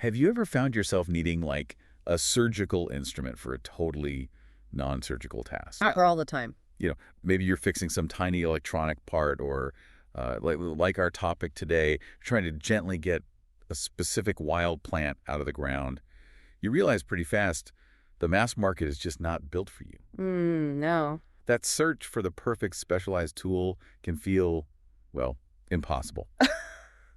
Have you ever found yourself needing, like, a surgical instrument for a totally non-surgical task? Or all the time. Maybe you're fixing some tiny electronic part or, like our topic today, trying to gently get a specific wild plant out of the ground. You realize pretty fast the mass market is just not built for you. No. That search for the perfect specialized tool can feel, well, impossible.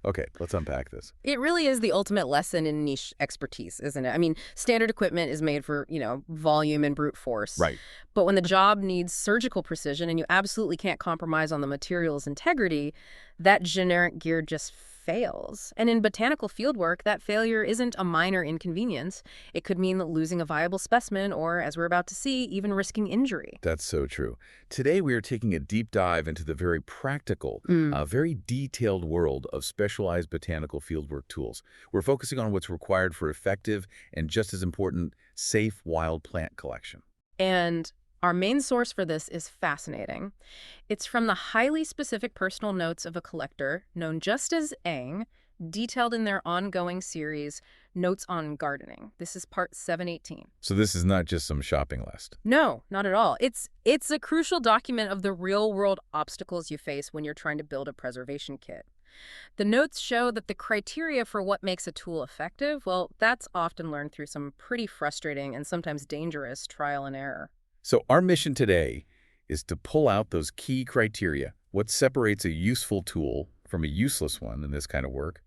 Okay, let's unpack this. It really is the ultimate lesson in niche expertise, isn't it? I mean, standard equipment is made for, volume and brute force. Right. But when the job needs surgical precision and you absolutely can't compromise on the material's integrity, that generic gear just fails. And in botanical fieldwork, that failure isn't a minor inconvenience. It could mean losing a viable specimen or, as we're about to see, even risking injury. That's so true. Today, we are taking a deep dive into the very practical, very detailed world of specialized botanical fieldwork tools. We're focusing on what's required for effective and, just as important, safe wild plant collection. And our main source for this is fascinating. It's from the highly specific personal notes of a collector known just as Eng, detailed in their ongoing series, Notes on Gardening. This is part 718. So this is not just some shopping list. No, not at all. It's a crucial document of the real-world obstacles you face when you're trying to build a preservation kit. The notes show that the criteria for what makes a tool effective, well, that's often learned through some pretty frustrating and sometimes dangerous trial and error. So our mission today is to pull out those key criteria, what separates a useful tool from a useless one in this kind of work,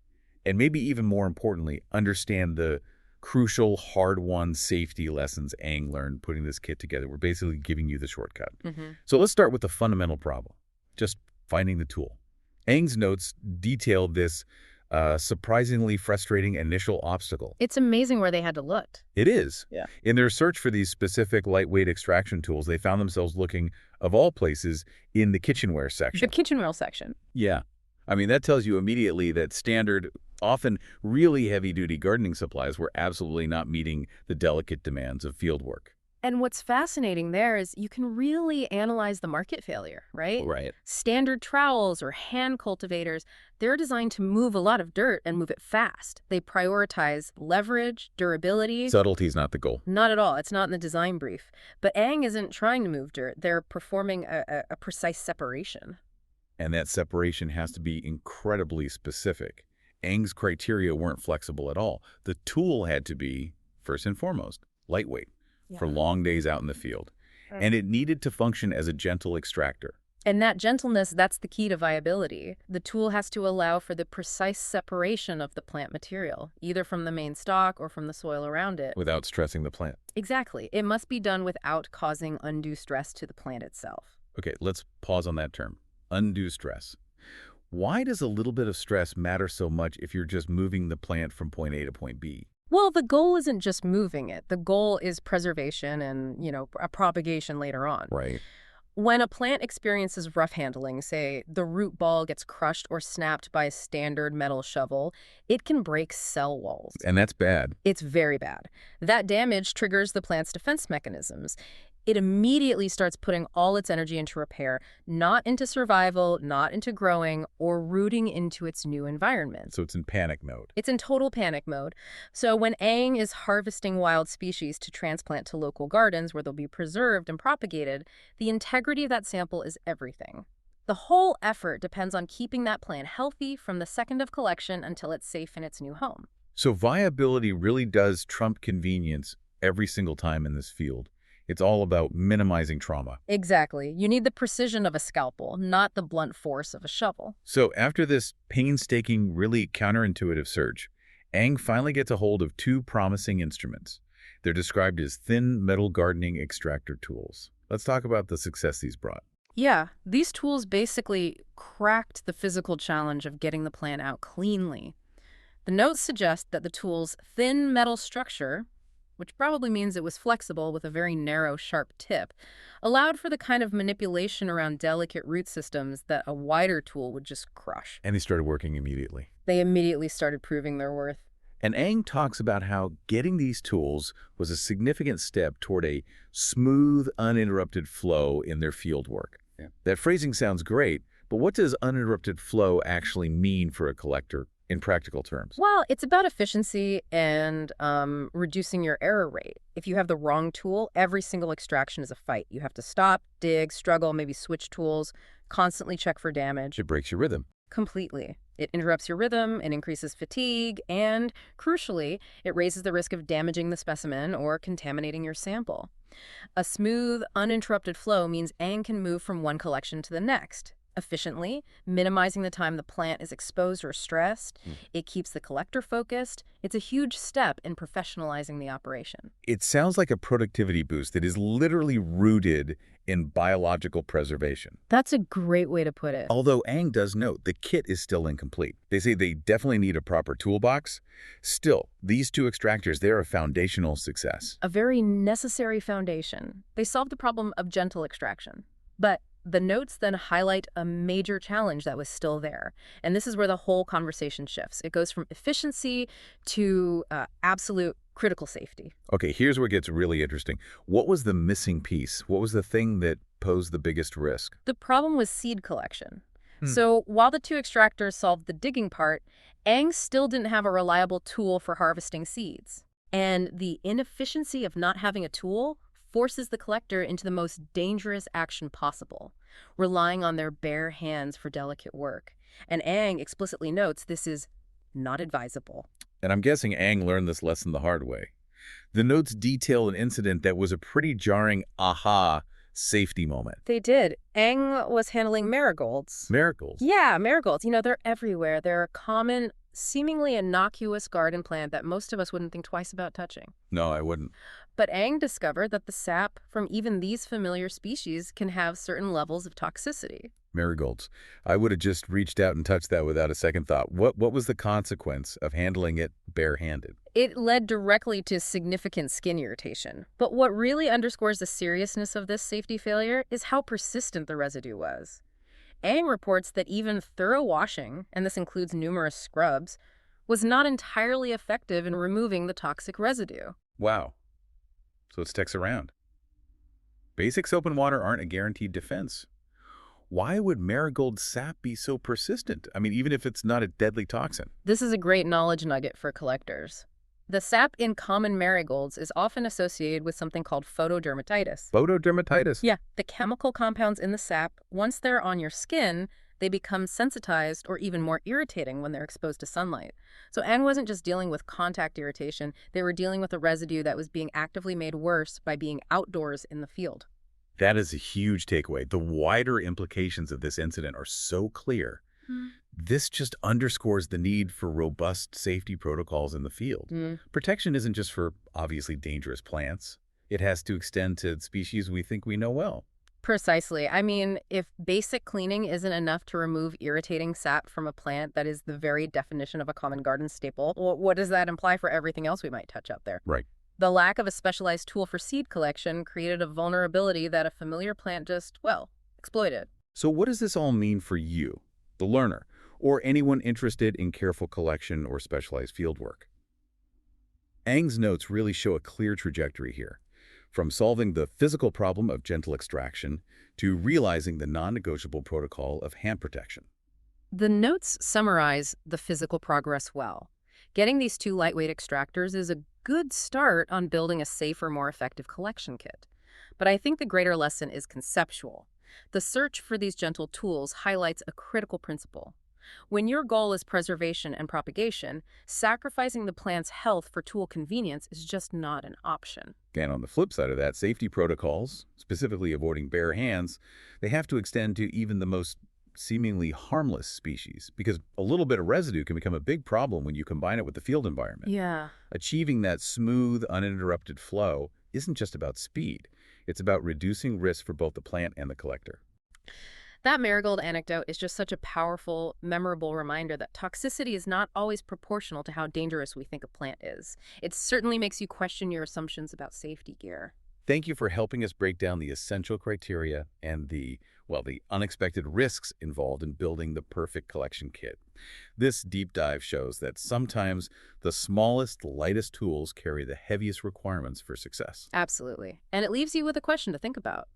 and maybe even more importantly, understand the crucial, hard-won safety lessons Eng learned putting this kit together. We're basically giving you the shortcut. So let's start with the fundamental problem, just finding the tool. Eng's notes detail this surprisingly frustrating initial obstacle. It's amazing where they had to look. It is. Yeah. In their search for these specific lightweight extraction tools, they found themselves looking, of all places, in the kitchenware section. The kitchenware section. Yeah. I mean, that tells you immediately that standard, often really heavy-duty gardening supplies were absolutely not meeting the delicate demands of fieldwork. And what's fascinating there is you can really analyze the market failure, right? Right. Standard trowels or hand cultivators, they're designed to move a lot of dirt and move it fast. They prioritize leverage, durability. Subtlety's not the goal. Not at all. It's not in the design brief. But Eng isn't trying to move dirt. They're performing a precise separation. And that separation has to be incredibly specific. Eng's criteria weren't flexible at all. The tool had to be, first and foremost, lightweight. For long days out in the field. And it needed to function as a gentle extractor. And that gentleness, that's the key to viability. The tool has to allow for the precise separation of the plant material, either from the main stalk or from the soil around it. Without stressing the plant. Exactly. It must be done without causing undue stress to the plant itself. Okay, let's pause on that term. Undue stress. Why does a little bit of stress matter so much if you're just moving the plant from point A to point B? Well, the goal isn't just moving it. The goal is preservation and, a propagation later on. Right. When a plant experiences rough handling, say the root ball gets crushed or snapped by a standard metal shovel, it can break cell walls. And that's bad. It's very bad. That damage triggers the plant's defense mechanisms. It immediately starts putting all its energy into repair, not into survival, not into growing, or rooting into its new environment. So it's in panic mode. It's in total panic mode. So when Eng is harvesting wild species to transplant to local gardens where they'll be preserved and propagated, the integrity of that sample is everything. The whole effort depends on keeping that plant healthy from the second of collection until it's safe in its new home. So viability really does trump convenience every single time in this field. It's all about minimizing trauma. Exactly. You need the precision of a scalpel, not the blunt force of a shovel. So after this painstaking, really counterintuitive search, Eng finally gets a hold of two promising instruments. They're described as thin metal gardening extractor tools. Let's talk about the success these brought. Yeah, these tools basically cracked the physical challenge of getting the plant out cleanly. The notes suggest that the tool's thin metal structure, which probably means it was flexible with a very narrow, sharp tip, allowed for the kind of manipulation around delicate root systems that a wider tool would just crush. And they started working immediately. They immediately started proving their worth. And Eng talks about how getting these tools was a significant step toward a smooth, uninterrupted flow in their field work. Yeah. That phrasing sounds great, but what does uninterrupted flow actually mean for a collector in practical terms? Well, it's about efficiency and reducing your error rate. If you have the wrong tool, every single extraction is a fight. You have to stop, dig, struggle, maybe switch tools, constantly check for damage. It breaks your rhythm. Completely. It interrupts your rhythm, it increases fatigue, and, crucially, it raises the risk of damaging the specimen or contaminating your sample. A smooth, uninterrupted flow means Aang can move from one collection to the next efficiently, minimizing the time the plant is exposed or stressed. It keeps the collector focused. It's a huge step in professionalizing the operation. It sounds like a productivity boost that is literally rooted in biological preservation. That's a great way to put it. Although Aang does note the kit is still incomplete. They say they definitely need a proper toolbox. Still, these two extractors, they're a foundational success. A very necessary foundation. They solved the problem of gentle extraction. But the notes then highlight a major challenge that was still there. And this is where the whole conversation shifts. It goes from efficiency to absolute critical safety. Okay, here's where it gets really interesting. What was the missing piece? What was the thing that posed the biggest risk? The problem was seed collection. So while the two extractors solved the digging part, Aang still didn't have a reliable tool for harvesting seeds. And the inefficiency of not having a tool forces the collector into the most dangerous action possible, relying on their bare hands for delicate work. And Aang explicitly notes this is not advisable. And I'm guessing Aang learned this lesson the hard way. The notes detail an incident that was a pretty jarring aha safety moment. They did. Aang was handling marigolds. Marigolds. Yeah, marigolds. You know, they're everywhere. They're a common, seemingly innocuous garden plant that most of us wouldn't think twice about touching. No, I wouldn't. But Aang discovered that the sap from even these familiar species can have certain levels of toxicity. Marigolds. I would have just reached out and touched that without a second thought. What was the consequence of handling it barehanded? It led directly to significant skin irritation. But what really underscores the seriousness of this safety failure is how persistent the residue was. Aang reports that even thorough washing, and this includes numerous scrubs, was not entirely effective in removing the toxic residue. Wow. So it sticks around. Basic soap and water aren't a guaranteed defense. Why would marigold sap be so persistent? I mean, even if it's not a deadly toxin. This is a great knowledge nugget for collectors. The sap in common marigolds is often associated with something called photodermatitis. Photodermatitis? Yeah, the chemical compounds in the sap, once they're on your skin, they become sensitized or even more irritating when they're exposed to sunlight. So Aang wasn't just dealing with contact irritation, they were dealing with a residue that was being actively made worse by being outdoors in the field. That is a huge takeaway. The wider implications of this incident are so clear. This just underscores the need for robust safety protocols in the field. Protection isn't just for obviously dangerous plants. It has to extend to species we think we know well. Precisely. I mean, if basic cleaning isn't enough to remove irritating sap from a plant that is the very definition of a common garden staple, what does that imply for everything else we might touch out there? Right. The lack of a specialized tool for seed collection created a vulnerability that a familiar plant just, well, exploited. So what does this all mean for you, the learner, or anyone interested in careful collection or specialized fieldwork? Aang's notes really show a clear trajectory here, from solving the physical problem of gentle extraction to realizing the non-negotiable protocol of hand protection. The notes summarize the physical progress well. Getting these two lightweight extractors is a good start on building a safer, more effective collection kit. But I think the greater lesson is conceptual. The search for these gentle tools highlights a critical principle. When your goal is preservation and propagation, sacrificing the plant's health for tool convenience is just not an option. And on the flip side of that, safety protocols, specifically avoiding bare hands, they have to extend to even the most seemingly harmless species, because a little bit of residue can become a big problem when you combine it with the field environment. Yeah. Achieving that smooth, uninterrupted flow isn't just about speed. It's about reducing risk for both the plant and the collector. That marigold anecdote is just such a powerful, memorable reminder that toxicity is not always proportional to how dangerous we think a plant is. It certainly makes you question your assumptions about safety gear. Thank you for helping us break down the essential criteria and the unexpected risks involved in building the perfect collection kit. This deep dive shows that sometimes the smallest, lightest tools carry the heaviest requirements for success. Absolutely. And it leaves you with a question to think about.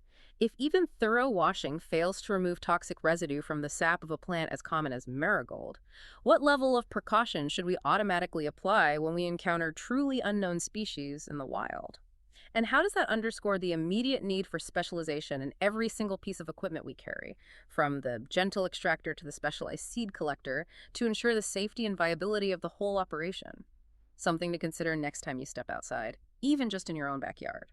If even thorough washing fails to remove toxic residue from the sap of a plant as common as marigold, what level of precaution should we automatically apply when we encounter truly unknown species in the wild? And how does that underscore the immediate need for specialization in every single piece of equipment we carry, from the gentle extractor to the specialized seed collector, to ensure the safety and viability of the whole operation? Something to consider next time you step outside, even just in your own backyard.